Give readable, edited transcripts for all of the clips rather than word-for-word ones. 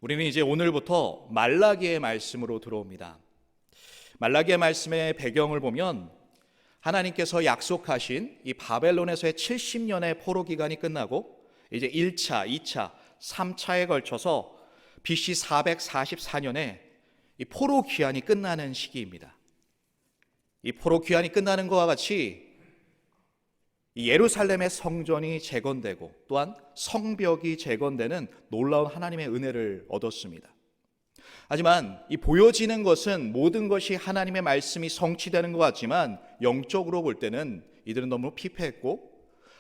우리는 이제 오늘부터 말라기의 말씀으로 들어옵니다. 말라기의 말씀의 배경을 보면 하나님께서 약속하신 이 바벨론에서의 70년의 포로 기간이 끝나고 이제 1차, 2차, 3차에 걸쳐서 BC 444년에 이 포로 기한이 끝나는 시기입니다. 이 포로 기한이 끝나는 것과 같이 이 예루살렘의 성전이 재건되고 또한 성벽이 재건되는 놀라운 하나님의 은혜를 얻었습니다. 하지만 이 보여지는 것은 모든 것이 하나님의 말씀이 성취되는 것 같지만 영적으로 볼 때는 이들은 너무 피폐했고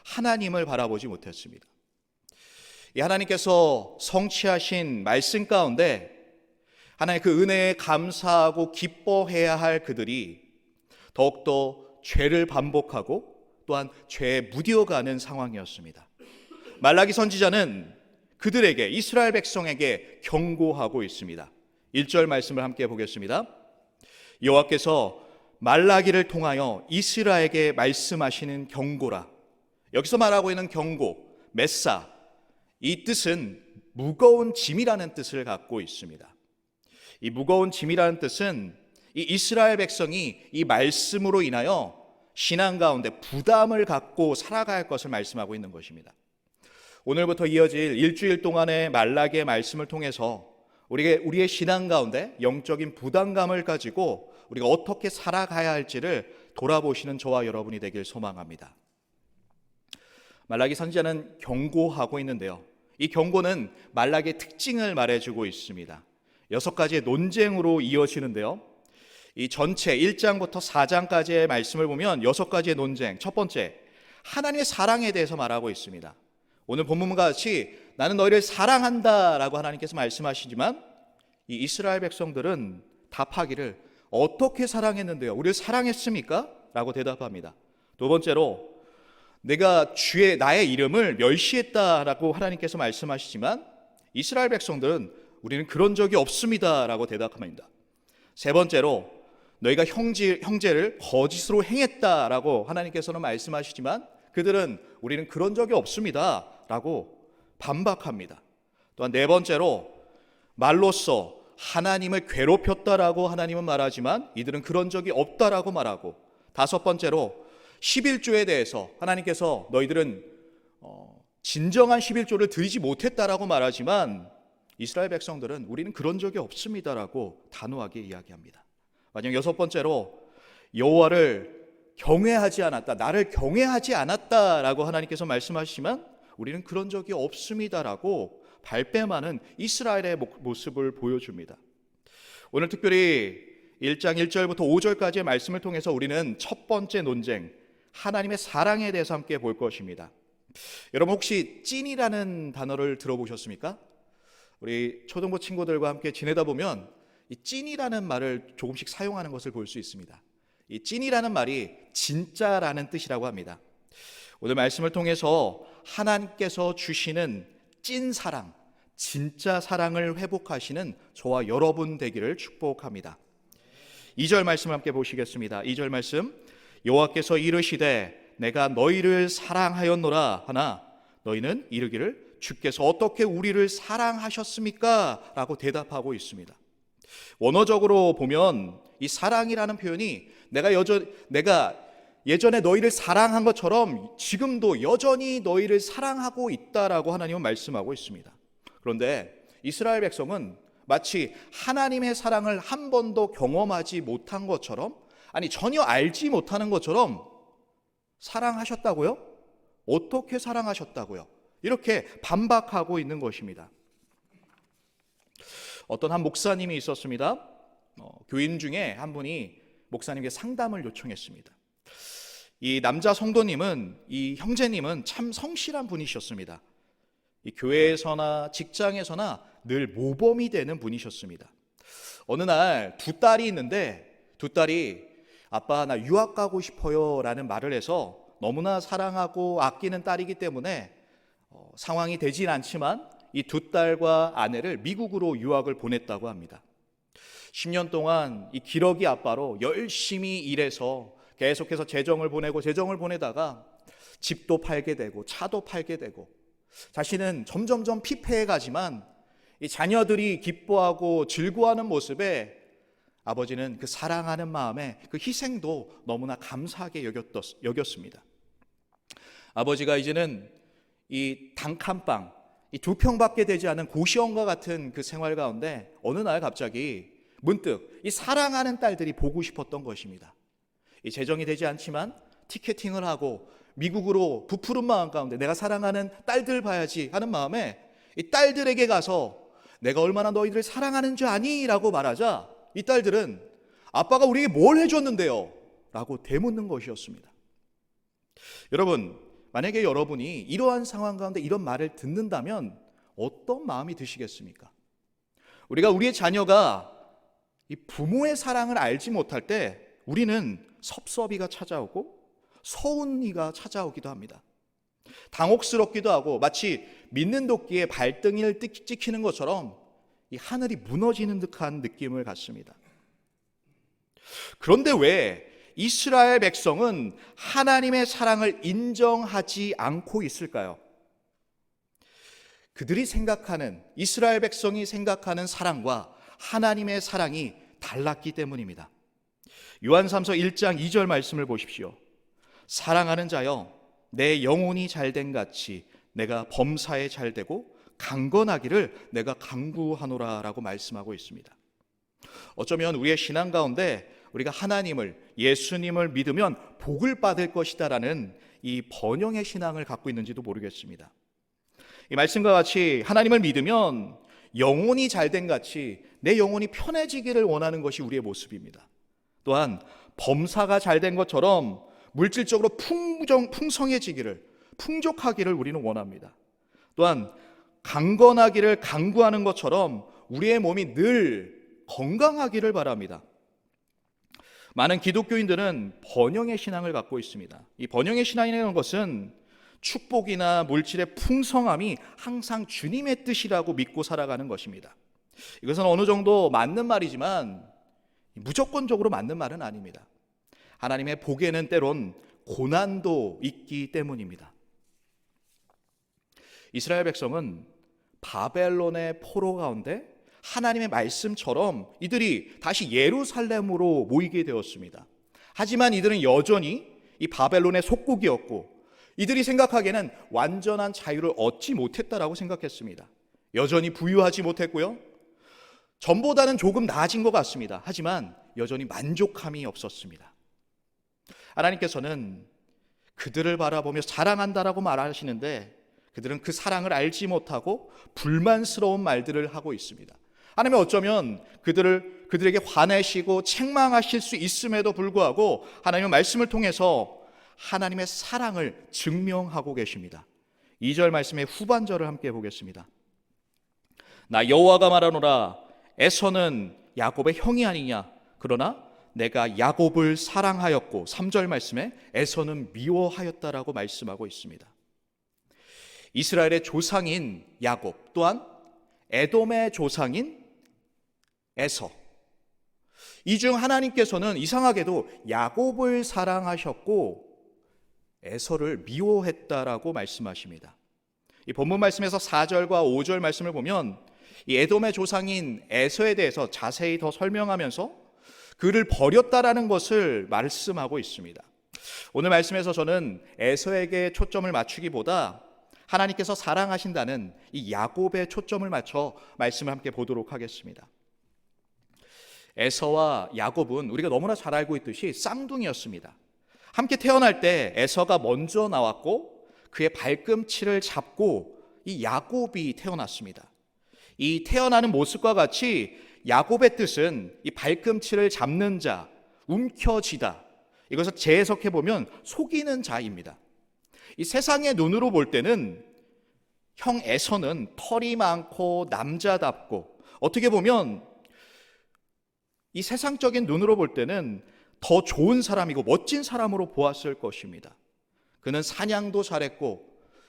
하나님을 바라보지 못했습니다. 이 하나님께서 성취하신 말씀 가운데 하나님의 그 은혜에 감사하고 기뻐해야 할 그들이 더욱더 죄를 반복하고 또한 죄에 무뎌가는 상황이었습니다. 말라기 선지자는 그들에게, 이스라엘 백성에게 경고하고 있습니다. 1절 말씀을 함께 보겠습니다. 여호와께서 말라기를 통하여 이스라엘에게 말씀하시는 경고라. 여기서 말하고 있는 경고, 메사, 이 뜻은 무거운 짐이라는 뜻을 갖고 있습니다. 이 무거운 짐이라는 뜻은 이 이스라엘 백성이 이 말씀으로 인하여 신앙 가운데 부담을 갖고 살아가야 할 것을 말씀하고 있는 것입니다. 오늘부터 이어질 일주일 동안의 말라기의 말씀을 통해서 우리의 신앙 가운데 영적인 부담감을 가지고 우리가 어떻게 살아가야 할지를 돌아보시는 저와 여러분이 되길 소망합니다. 말라기 선지자는 경고하고 있는데요, 이 경고는 말라기의 특징을 말해주고 있습니다. 6가지의 논쟁으로 이어지는데요, 이 전체 1장부터 4장까지의 말씀을 보면 6가지의 논쟁, 첫 번째, 하나님의 사랑에 대해서 말하고 있습니다. 오늘 본문과 같이 나는 너희를 사랑한다 라고 하나님께서 말씀하시지만 이 이스라엘 백성들은 답하기를 어떻게 사랑했는데요? 우리를 사랑했습니까? 라고 대답합니다. 두 번째로, 내가 나의 이름을 멸시했다라고 하나님께서 말씀하시지만 이스라엘 백성들은 우리는 그런 적이 없습니다 라고 대답합니다. 세 번째로, 너희가 형제를 거짓으로 행했다라고 하나님께서는 말씀하시지만 그들은 우리는 그런 적이 없습니다 라고 반박합니다. 또한 네 번째로, 말로써 하나님을 괴롭혔다라고 하나님은 말하지만 이들은 그런 적이 없다라고 말하고, 다섯 번째로 11조에 대해서 하나님께서 너희들은 진정한 11조를 드리지 못했다라고 말하지만 이스라엘 백성들은 우리는 그런 적이 없습니다라고 단호하게 이야기합니다. 마지막 여섯 번째로, 여호와를 경외하지 않았다, 나를 경외하지 않았다라고 하나님께서 말씀하시지만 우리는 그런 적이 없습니다라고 발뺌하는 이스라엘의 모습을 보여줍니다. 오늘 특별히 1장 1절부터 5절까지의 말씀을 통해서 우리는 첫 번째 논쟁, 하나님의 사랑에 대해서 함께 볼 것입니다. 여러분 혹시 찐이라는 단어를 들어보셨습니까? 우리 초등부 친구들과 함께 지내다 보면 이 찐이라는 말을 조금씩 사용하는 것을 볼 수 있습니다. 이 찐이라는 말이 진짜라는 뜻이라고 합니다. 오늘 말씀을 통해서 하나님께서 주시는 찐 사랑, 진짜 사랑을 회복하시는 저와 여러분 되기를 축복합니다. 2절 말씀 함께 보시겠습니다. 2절 말씀, 여호와께서 이르시되 내가 너희를 사랑하였노라 하나 너희는 이르기를 주께서 어떻게 우리를 사랑하셨습니까? 라고 대답하고 있습니다. 원어적으로 보면 이 사랑이라는 표현이 내가 예전에 너희를 사랑한 것처럼 지금도 여전히 너희를 사랑하고 있다라고 하나님은 말씀하고 있습니다. 그런데 이스라엘 백성은 마치 하나님의 사랑을 한 번도 경험하지 못한 것처럼, 아니 전혀 알지 못하는 것처럼 사랑하셨다고요? 어떻게 사랑하셨다고요? 이렇게 반박하고 있는 것입니다. 어떤 한 목사님이 있었습니다. 교인 중에 한 분이 목사님께 상담을 요청했습니다. 이 남자 성도님은, 이 형제님은 참 성실한 분이셨습니다. 이 교회에서나 직장에서나 늘 모범이 되는 분이셨습니다. 어느 날 두 딸이 있는데 두 딸이 아빠 나 유학 가고 싶어요 라는 말을 해서 너무나 사랑하고 아끼는 딸이기 때문에 상황이 되진 않지만 이 두 딸과 아내를 미국으로 유학을 보냈다고 합니다. 10년 동안 이 기러기 아빠로 열심히 일해서 계속해서 재정을 보내다가 집도 팔게 되고 차도 팔게 되고 자신은 점점점 피폐해 가지만 이 자녀들이 기뻐하고 즐거워하는 모습에 아버지는 그 사랑하는 마음에 그 희생도 너무나 감사하게 여겼습니다. 아버지가 이제는 이 단칸방, 이 2평밖에 되지 않은 고시원과 같은 그 생활 가운데 어느 날 갑자기 문득 이 사랑하는 딸들이 보고 싶었던 것입니다. 이 재정이 되지 않지만 티켓팅을 하고 미국으로 부푸른 마음 가운데 내가 사랑하는 딸들 봐야지 하는 마음에 이 딸들에게 가서 내가 얼마나 너희들을 사랑하는 줄 아니? 라고 말하자 이 딸들은 아빠가 우리에게 뭘 해줬는데요? 라고 되묻는 것이었습니다. 여러분, 만약에 여러분이 이러한 상황 가운데 이런 말을 듣는다면 어떤 마음이 드시겠습니까? 우리가 우리의 자녀가 이 부모의 사랑을 알지 못할 때 우리는 섭섭이가 찾아오고 서운이가 찾아오기도 합니다. 당혹스럽기도 하고 마치 믿는 도끼에 발등을 찍히는 것처럼 이 하늘이 무너지는 듯한 느낌을 갖습니다. 그런데 왜 이스라엘 백성은 하나님의 사랑을 인정하지 않고 있을까요? 그들이 생각하는, 이스라엘 백성이 생각하는 사랑과 하나님의 사랑이 달랐기 때문입니다. 요한3서 1장 2절 말씀을 보십시오. 사랑하는 자여, 내 영혼이 잘된 같이 내가 범사에 잘되고 강건하기를 내가 간구하노라 라고 말씀하고 있습니다. 어쩌면 우리의 신앙 가운데 우리가 하나님을, 예수님을 믿으면 복을 받을 것이다 라는 이 번영의 신앙을 갖고 있는지도 모르겠습니다. 이 말씀과 같이 하나님을 믿으면 영혼이 잘된 같이 내 영혼이 편해지기를 원하는 것이 우리의 모습입니다. 또한 범사가 잘된 것처럼 물질적으로 풍성해지기를, 풍족하기를 우리는 원합니다. 또한 강건하기를 간구하는 것처럼 우리의 몸이 늘 건강하기를 바랍니다. 많은 기독교인들은 번영의 신앙을 갖고 있습니다. 이 번영의 신앙이라는 것은 축복이나 물질의 풍성함이 항상 주님의 뜻이라고 믿고 살아가는 것입니다. 이것은 어느 정도 맞는 말이지만 무조건적으로 맞는 말은 아닙니다. 하나님의 복에는 때론 고난도 있기 때문입니다. 이스라엘 백성은 바벨론의 포로 가운데 하나님의 말씀처럼 이들이 다시 예루살렘으로 모이게 되었습니다. 하지만 이들은 여전히 이 바벨론의 속국이었고 이들이 생각하기에는 완전한 자유를 얻지 못했다라고 생각했습니다. 여전히 부유하지 못했고요. 전보다는 조금 나아진 것 같습니다. 하지만 여전히 만족함이 없었습니다. 하나님께서는 그들을 바라보며 사랑한다라고 말하시는데 그들은 그 사랑을 알지 못하고 불만스러운 말들을 하고 있습니다. 하나님은 어쩌면 그들에게 화내시고 책망하실 수 있음에도 불구하고 하나님의 말씀을 통해서 하나님의 사랑을 증명하고 계십니다. 2절 말씀의 후반절을 함께 보겠습니다. 나 여호와가 말하노라 에서는 야곱의 형이 아니냐 그러나 내가 야곱을 사랑하였고 3절 말씀에 에서는 미워하였다라고 말씀하고 있습니다. 이스라엘의 조상인 야곱 또한 에돔의 조상인 에서, 이 중 하나님께서는 이상하게도 야곱을 사랑하셨고 에서를 미워했다라고 말씀하십니다. 이 본문 말씀에서 4절과 5절 말씀을 보면 이 에돔의 조상인 에서에 대해서 자세히 더 설명하면서 그를 버렸다라는 것을 말씀하고 있습니다. 오늘 말씀에서 저는 에서에게 초점을 맞추기보다 하나님께서 사랑하신다는 이 야곱에 초점을 맞춰 말씀을 함께 보도록 하겠습니다. 에서와 야곱은 우리가 너무나 잘 알고 있듯이 쌍둥이였습니다. 함께 태어날 때 에서가 먼저 나왔고 그의 발꿈치를 잡고 이 야곱이 태어났습니다. 이 태어나는 모습과 같이 야곱의 뜻은 이 발꿈치를 잡는 자, 움켜쥐다. 이것을 재해석해 보면 속이는 자입니다. 이 세상의 눈으로 볼 때는 형 에서는 털이 많고 남자답고 어떻게 보면 이 세상적인 눈으로 볼 때는 더 좋은 사람이고 멋진 사람으로 보았을 것입니다. 그는 사냥도 잘했고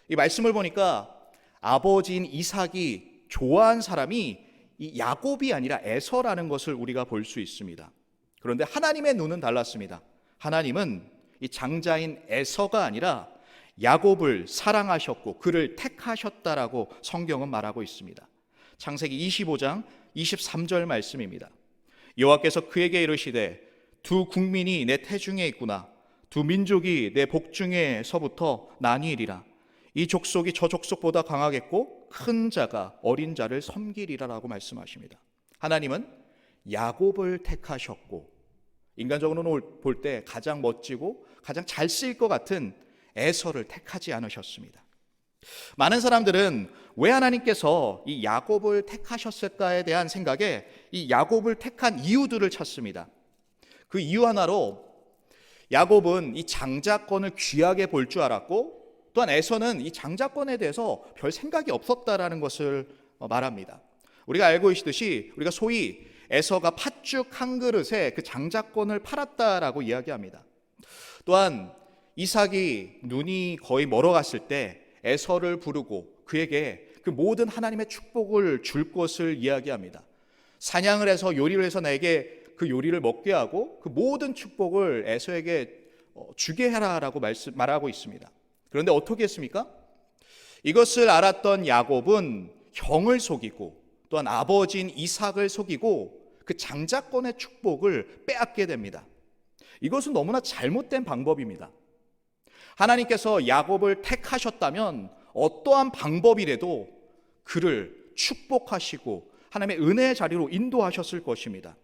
이 말씀을 보니까 아버지인 이삭이 좋아한 사람이 이 야곱이 아니라 에서라는 것을 우리가 볼 수 있습니다. 그런데 하나님의 눈은 달랐습니다. 하나님은 이 장자인 에서가 아니라 야곱을 사랑하셨고 그를 택하셨다라고 성경은 말하고 있습니다. 창세기 25장 23절 말씀입니다. 여호와께서 그에게 이르시되 두 국민이 내 태중에 있구나. 두 민족이 내 복중에서부터 나뉘리라. 이 족속이 저 족속보다 강하겠고 큰 자가 어린 자를 섬기리라라고 말씀하십니다. 하나님은 야곱을 택하셨고, 인간적으로 볼 때 가장 멋지고 가장 잘 쓰일 것 같은 에서를 택하지 않으셨습니다. 많은 사람들은 왜 하나님께서 이 야곱을 택하셨을까에 대한 생각에 이 야곱을 택한 이유들을 찾습니다. 그 이유 하나로 야곱은 이 장자권을 귀하게 볼 줄 알았고, 또한 에서는 이 장자권에 대해서 별 생각이 없었다라는 것을 말합니다. 우리가 알고 있듯이 우리가 소위 에서가 팥죽 한 그릇에 그 장자권을 팔았다라고 이야기합니다. 또한 이삭이 눈이 거의 멀어갔을 때 에서를 부르고 그에게 그 모든 하나님의 축복을 줄 것을 이야기합니다. 사냥을 해서 요리를 해서 내게 그 요리를 먹게 하고 그 모든 축복을 에서에게 주게 해라라고 말하고 있습니다. 그런데 어떻게 했습니까? 이것을 알았던 야곱은 형을 속이고 또한 아버지인 이삭을 속이고 그 장자권의 축복을 빼앗게 됩니다. 이것은 너무나 잘못된 방법입니다. 하나님께서 야곱을 택하셨다면 어떠한 방법이라도 그를 축복하시고 하나님의 은혜의 자리로 인도하셨을 것입니다.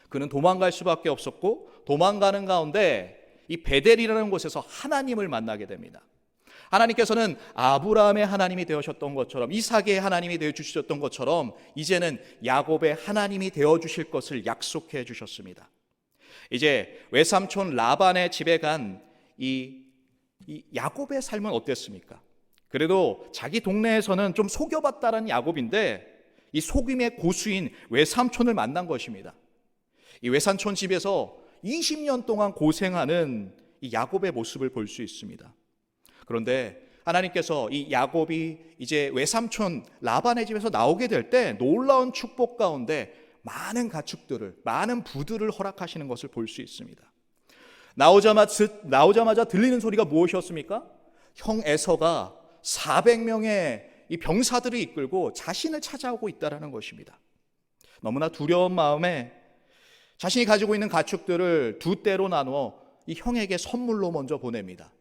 그는 도망갈 수밖에 없었고, 도망가는 가운데 이 베델이라는 곳에서 하나님을 만나게 됩니다. 하나님께서는 아브라함의 하나님이 되어주셨던 것처럼, 이삭의 하나님이 되어주셨던 것처럼 이제는 야곱의 하나님이 되어주실 것을 약속해 주셨습니다. 이제 외삼촌 라반의 집에 간 이 야곱의 삶은 어땠습니까? 그래도 자기 동네에서는 좀 속여봤다라는 야곱인데 이 속임의 고수인 외삼촌을 만난 것입니다. 이 외삼촌 집에서 20년 동안 고생하는 이 야곱의 모습을 볼 수 있습니다. 그런데 하나님께서 이 야곱이 이제 외삼촌 라반의 집에서 나오게 될 때 놀라운 축복 가운데 많은 가축들을, 많은 부들을 허락하시는 것을 볼 수 있습니다. 나오자마자 들리는 소리가 무엇이었습니까? 형 에서가 400명의 이 병사들을 이끌고 자신을 찾아오고 있다는 것입니다. 너무나 두려운 마음에 자신이 가지고 있는 가축들을 두 떼로 나누어 이 형에게 선물로 먼저 보냅니다.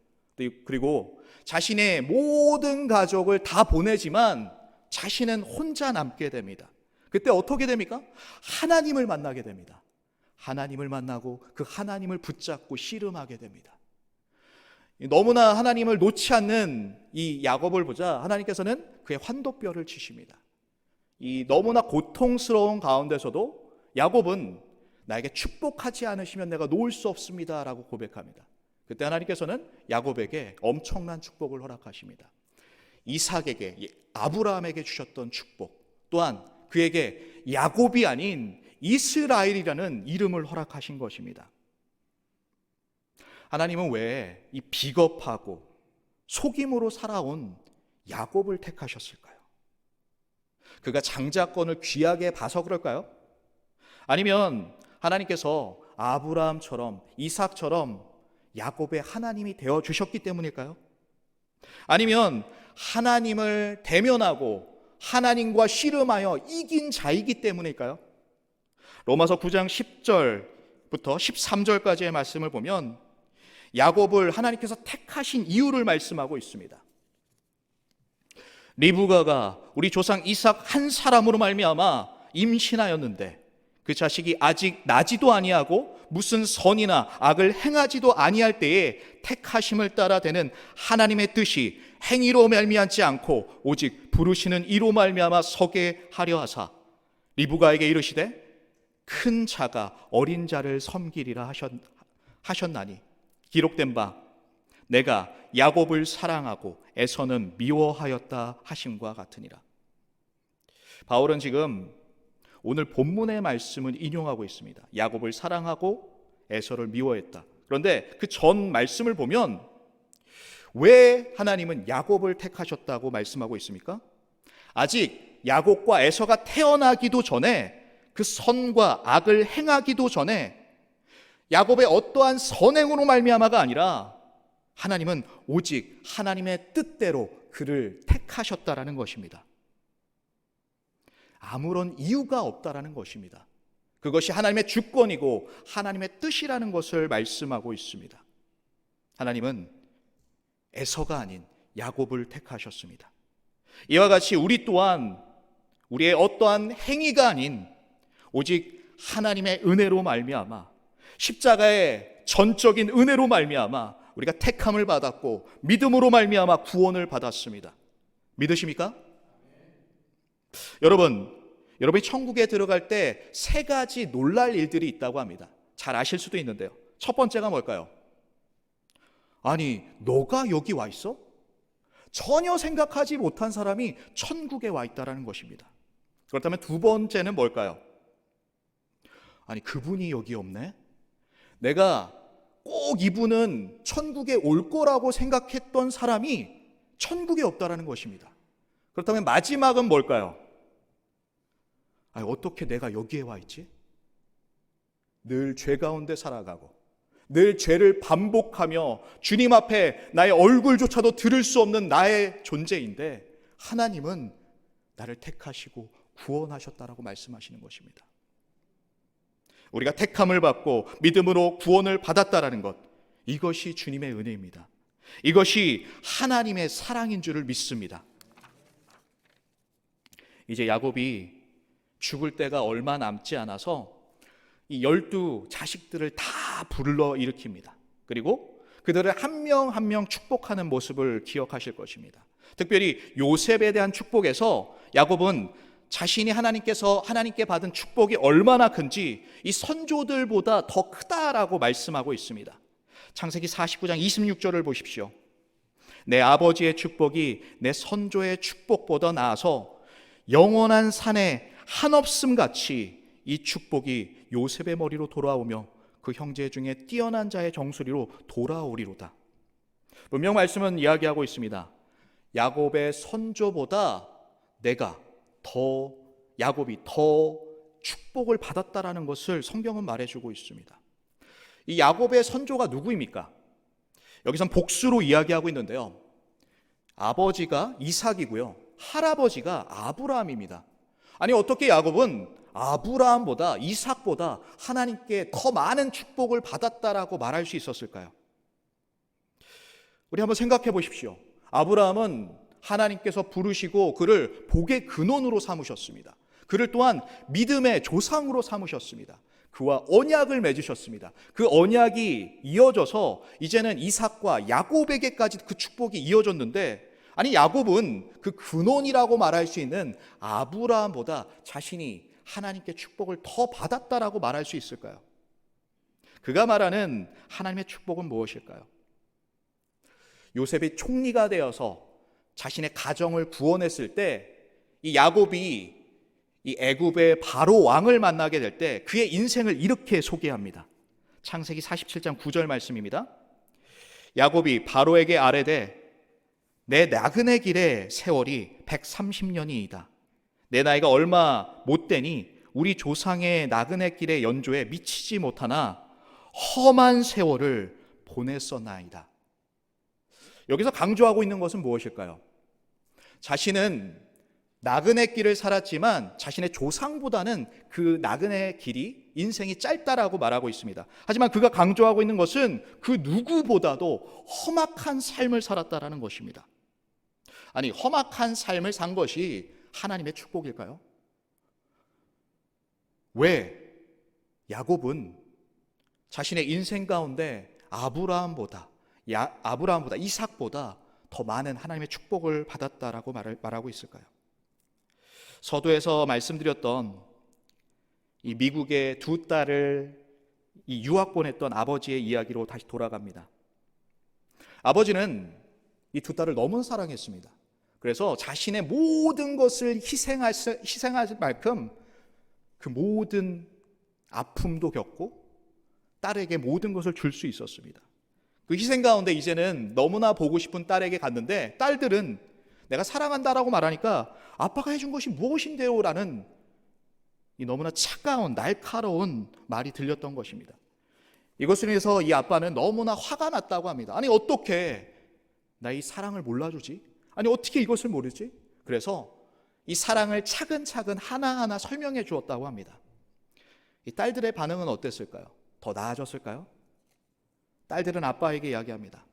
그리고 자신의 모든 가족을 다 보내지만 자신은 혼자 남게 됩니다. 그때 어떻게 됩니까? 하나님을 만나게 됩니다. 하나님을 만나고 그 하나님을 붙잡고 씨름하게 됩니다. 너무나 하나님을 놓지 않는 이 야곱을 보자 하나님께서는 그의 환도뼈를 치십니다. 이 너무나 고통스러운 가운데서도 야곱은 나에게 축복하지 않으시면 내가 놓을 수 없습니다 라고 고백합니다. 그때 하나님께서는 야곱에게 엄청난 축복을 허락하십니다. 이삭에게, 아브라함에게 주셨던 축복, 또한 그에게 야곱이 아닌 이스라엘이라는 이름을 허락하신 것입니다. 하나님은 왜 이 비겁하고 속임으로 살아온 야곱을 택하셨을까요? 그가 장자권을 귀하게 봐서 그럴까요? 아니면 하나님께서 아브라함처럼 이삭처럼 야곱의 하나님이 되어주셨기 때문일까요? 아니면 하나님을 대면하고 하나님과 씨름하여 이긴 자이기 때문일까요? 로마서 9장 10절부터 13절까지의 말씀을 보면 야곱을 하나님께서 택하신 이유를 말씀하고 있습니다. 리브가가 우리 조상 이삭 한 사람으로 말미암아 임신하였는데 그 자식이 아직 나지도 아니하고 무슨 선이나 악을 행하지도 아니할 때에 택하심을 따라 되는 하나님의 뜻이 행위로 말미암지 않고 오직 부르시는 이로 말미암아 서게 하려 하사 리브가에게 이르시되 큰 자가 어린 자를 섬기리라 하셨나니 기록된 바 내가 야곱을 사랑하고 에서는 미워하였다 하심과 같으니라. 바울은 지금 오늘 본문의 말씀을 인용하고 있습니다. 야곱을 사랑하고 에서를 미워했다. 그런데 그 전 말씀을 보면 왜 하나님은 야곱을 택하셨다고 말씀하고 있습니까? 아직 야곱과 에서가 태어나기도 전에 그 선과 악을 행하기도 전에 야곱의 어떠한 선행으로 말미암아가 아니라 하나님은 오직 하나님의 뜻대로 그를 택하셨다라는 것입니다. 아무런 이유가 없다라는 것입니다. 그것이 하나님의 주권이고 하나님의 뜻이라는 것을 말씀하고 있습니다. 하나님은 에서가 아닌 야곱을 택하셨습니다. 이와 같이 우리 또한 우리의 어떠한 행위가 아닌 오직 하나님의 은혜로 말미암아, 십자가의 전적인 은혜로 말미암아 우리가 택함을 받았고 믿음으로 말미암아 구원을 받았습니다. 믿으십니까? 여러분이 천국에 들어갈 때 세 가지 놀랄 일들이 있다고 합니다. 잘 아실 수도 있는데요. 첫 번째가 뭘까요? 아니, 너가 여기 와 있어? 전혀 생각하지 못한 사람이 천국에 와 있다는 것입니다. 그렇다면 두 번째는 뭘까요? 아니, 그분이 여기 없네? 내가 꼭 이분은 천국에 올 거라고 생각했던 사람이 천국에 없다라는 것입니다. 그렇다면 마지막은 뭘까요? 아니, 어떻게 내가 여기에 와 있지? 늘 죄 가운데 살아가고 늘 죄를 반복하며 주님 앞에 나의 얼굴조차도 들을 수 없는 나의 존재인데 하나님은 나를 택하시고 구원하셨다라고 말씀하시는 것입니다. 우리가 택함을 받고 믿음으로 구원을 받았다라는 것, 이것이 주님의 은혜입니다. 이것이 하나님의 사랑인 줄을 믿습니다. 이제 야곱이 죽을 때가 얼마 남지 않아서 이 12 자식들을 다 불러일으킵니다. 그리고 그들을 한 명 한 명 축복하는 모습을 기억하실 것입니다. 특별히 요셉에 대한 축복에서 야곱은 자신이 하나님께 받은 축복이 얼마나 큰지 이 선조들보다 더 크다라고 말씀하고 있습니다. 창세기 49장 26절을 보십시오. 내 아버지의 축복이 내 선조의 축복보다 나아서 영원한 산에 한없음 같이 이 축복이 요셉의 머리로 돌아오며 그 형제 중에 뛰어난 자의 정수리로 돌아오리로다. 분명 말씀은 이야기하고 있습니다. 야곱의 선조보다 야곱이 더 축복을 받았다라는 것을 성경은 말해주고 있습니다. 이 야곱의 선조가 누구입니까? 여기선 복수로 이야기하고 있는데요. 아버지가 이삭이고요, 할아버지가 아브라함입니다. 아니, 어떻게 야곱은 아브라함보다, 이삭보다 하나님께 더 많은 축복을 받았다라고 말할 수 있었을까요? 우리 한번 생각해 보십시오. 아브라함은 하나님께서 부르시고 그를 복의 근원으로 삼으셨습니다. 그를 또한 믿음의 조상으로 삼으셨습니다. 그와 언약을 맺으셨습니다. 그 언약이 이어져서 이제는 이삭과 야곱에게까지 그 축복이 이어졌는데, 아니, 야곱은 그 근원이라고 말할 수 있는 아브라함보다 자신이 하나님께 축복을 더 받았다라고 말할 수 있을까요? 그가 말하는 하나님의 축복은 무엇일까요? 요셉이 총리가 되어서 자신의 가정을 구원했을 때 이 야곱이 이 애굽의 바로 왕을 만나게 될 때 그의 인생을 이렇게 소개합니다. 창세기 47장 9절 말씀입니다. 야곱이 바로에게 아뢰되 내 나그네 길의 세월이 130년이이다. 내 나이가 얼마 못 되니 우리 조상의 나그네 길의 연조에 미치지 못하나 험한 세월을 보냈었나이다. 여기서 강조하고 있는 것은 무엇일까요? 자신은 나그네 길을 살았지만 자신의 조상보다는 그 나그네 길이, 인생이 짧다라고 말하고 있습니다. 하지만 그가 강조하고 있는 것은 그 누구보다도 험악한 삶을 살았다라는 것입니다. 아니, 험악한 삶을 산 것이 하나님의 축복일까요? 왜 야곱은 자신의 인생 가운데 아브라함보다 이삭보다 더 많은 하나님의 축복을 받았다라고 말하고 있을까요? 서두에서 말씀드렸던 이 미국의 두 딸을 유학 보냈던 아버지의 이야기로 다시 돌아갑니다. 아버지는 이 두 딸을 너무 사랑했습니다. 그래서 자신의 모든 것을 희생할 만큼 그 모든 아픔도 겪고 딸에게 모든 것을 줄 수 있었습니다. 그 희생 가운데 이제는 너무나 보고 싶은 딸에게 갔는데 딸들은 내가 사랑한다라고 말하니까 아빠가 해준 것이 무엇인데요? 라는 이 너무나 차가운 날카로운 말이 들렸던 것입니다. 이것을 위해서 이 아빠는 너무나 화가 났다고 합니다. 아니, 어떻게 나 이 사랑을 몰라주지? 아니, 어떻게 이것을 모르지? 그래서 이 사랑을 차근차근 하나하나 설명해 주었다고 합니다. 이 딸들의 반응은 어땠을까요? 더 나아졌을까요? 딸들은 아빠에게 이야기합니다.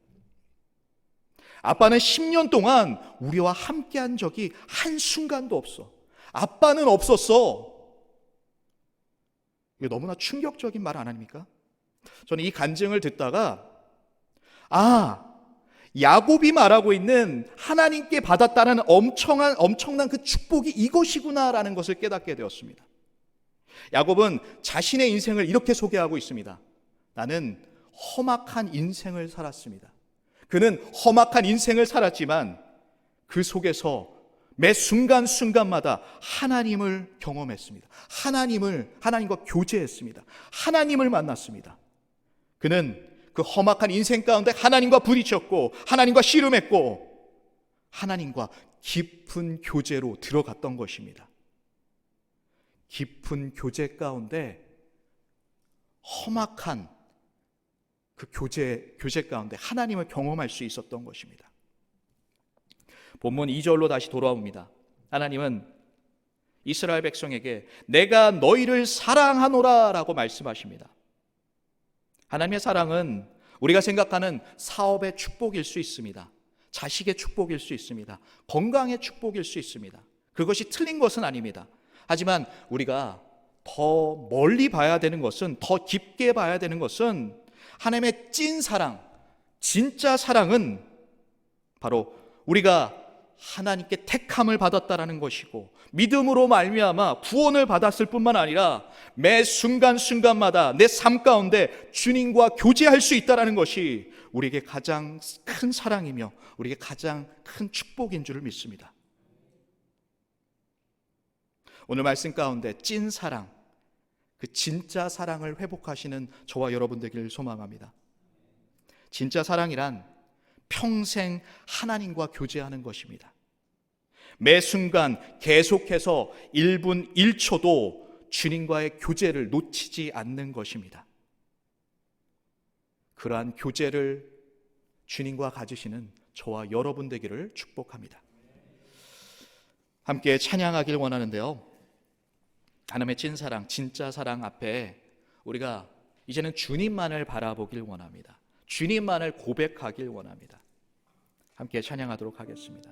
아빠는 10년 동안 우리와 함께한 적이 한순간도 없어. 아빠는 없었어. 이거 너무나 충격적인 말 아닙니까? 저는 이 간증을 듣다가 야곱이 말하고 있는 하나님께 받았다는 엄청난 그 축복이 이것이구나라는 것을 깨닫게 되었습니다. 야곱은 자신의 인생을 이렇게 소개하고 있습니다. 나는 험악한 인생을 살았습니다. 그는 험악한 인생을 살았지만 그 속에서 매 순간순간마다 하나님을 경험했습니다. 하나님과 교제했습니다. 하나님을 만났습니다. 그는 그 험악한 인생 가운데 하나님과 부딪혔고 하나님과 씨름했고 하나님과 깊은 교제로 들어갔던 것입니다. 깊은 교제 가운데 험악한 그 교제 가운데 하나님을 경험할 수 있었던 것입니다. 본문 2절로 다시 돌아옵니다. 하나님은 이스라엘 백성에게 내가 너희를 사랑하노라 라고 말씀하십니다. 하나님의 사랑은 우리가 생각하는 사업의 축복일 수 있습니다. 자식의 축복일 수 있습니다. 건강의 축복일 수 있습니다. 그것이 틀린 것은 아닙니다. 하지만 우리가 더 멀리 봐야 되는 것은, 더 깊게 봐야 되는 것은 하나님의 찐 사랑, 진짜 사랑은 바로 우리가 하나님께 택함을 받았다라는 것이고 믿음으로 말미암아 구원을 받았을 뿐만 아니라 매 순간순간마다 내 삶 가운데 주님과 교제할 수 있다라는 것이 우리에게 가장 큰 사랑이며 우리에게 가장 큰 축복인 줄을 믿습니다. 오늘 말씀 가운데 찐 사랑, 그 진짜 사랑을 회복하시는 저와 여러분 되기를 소망합니다. 진짜 사랑이란 평생 하나님과 교제하는 것입니다. 매 순간 계속해서 1분 1초도 주님과의 교제를 놓치지 않는 것입니다. 그러한 교제를 주님과 가지시는 저와 여러분 되기를 축복합니다. 함께 찬양하길 원하는데요, 하나님의 찐사랑, 진짜 사랑 앞에 우리가 이제는 주님만을 바라보길 원합니다. 주님만을 고백하길 원합니다. 함께 찬양하도록 하겠습니다.